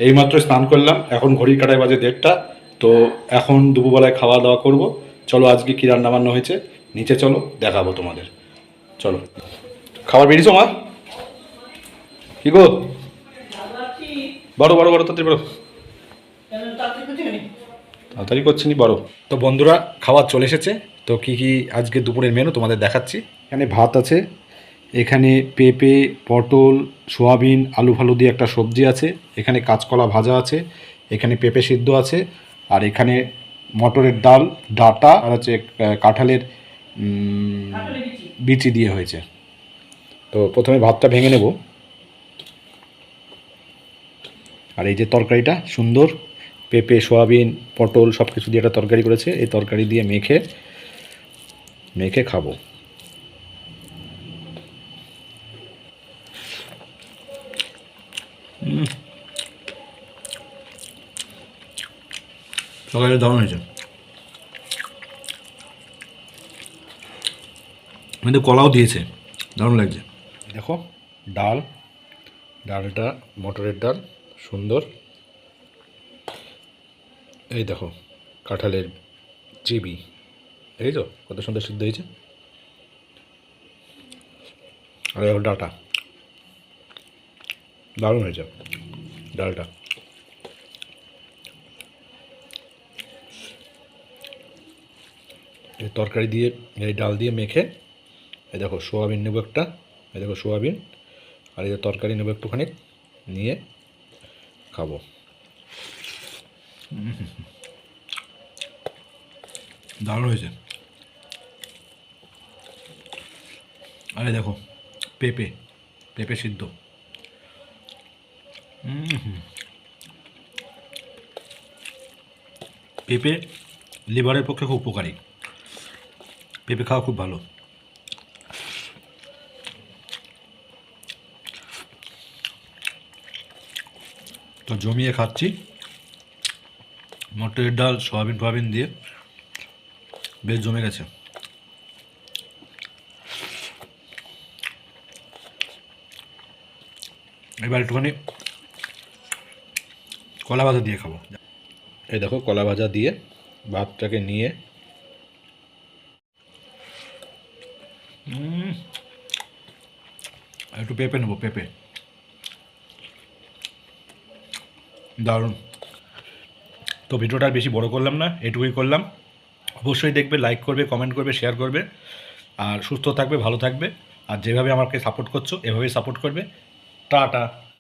এইমাত্র স্নান করলাম, এখন ঘড়ির কাঁটায় বাজে 1:30। তো এখন দুপুরবেলায় খাওয়া দাওয়া করব। চলো আজকে কী রান্নাবান্না হয়েছে নিচে চলো দেখাবো তোমাদের। চলো খাবার বেরিয়েছো মা? কি গো? বড় বড় বড় তাড়াতাড়ি বড়, তাড়াতাড়ি করছি নি বড়। তো বন্ধুরা খাবার চলে এসেছে। তো কি কি আজকে দুপুরের মেনু তোমাদের দেখাচ্ছি। এখানে ভাত আছে, এখানে পেঁপে, পটল, সোয়াবিন, আলু ফালু দিয়ে একটা সবজি আছে, এখানে কাঁচকলা ভাজা আছে, এখানে পেঁপে সিদ্ধ আছে, আর এখানে মটরের ডাল, ডাঁটা আর হচ্ছে কাঁঠালের বিচি দিয়ে হয়েছে। তো প্রথমে ভাতটা ভেঙে নেব। আর এই যে তরকারিটা সুন্দর, পেঁপে, সোয়াবিন, পটল সব কিছু দিয়ে একটা তরকারি করেছে, এই তরকারি দিয়ে মেখে মেখে খাবো। তরকারিটা দারুণ হয়েছে, কিন্তু কলাও দিয়েছে, দারুণ লাগছে। দেখো ডাল, ডালটা মটরের ডাল সুন্দর। এই দেখো কাঁঠালের চিবি, এই তো কত সুন্দর সিদ্ধ হয়েছে। আর দেখো ডাটা, দারুণ হয়েছে ডালটা। এই তরকারি দিয়ে এই ডাল দিয়ে মেখে এই দেখো সোয়াবিন নেবো একটা, এই দেখো সোয়াবিন, আর এই যে তরকারি নেবো একটুখানি, নিয়ে খাবো। দারুণ হয়েছে। আরে দেখো পেঁপে, পেঁপে সিদ্ধ। পেঁপে লিভারের পক্ষে খুব উপকারী, পেঁপে খাওয়া খুব ভালো। তো জমিয়ে খাচ্ছি মটরের ডাল সয়াবিন ফয়াবিন দিয়ে, বেশ জমে গেছে। এবার একটুখানি কলা ভাজা দিয়ে খাবো। এই দেখো কলা ভাজা দিয়ে ভাতটাকে নিয়ে একটু পেঁপে নেবো, পেঁপে দারুণ। তো ভিডিওটা আর বেশি বড় করলাম না, এটুকুই করলাম। অবশ্যই দেখবে, লাইক করবে, কমেন্ট করবে, শেয়ার করবে, আর সুস্থ থাকবে, ভালো থাকবে। আর যেভাবে আমাকে সাপোর্ট করছো এভাবেই সাপোর্ট করবে। টাটা।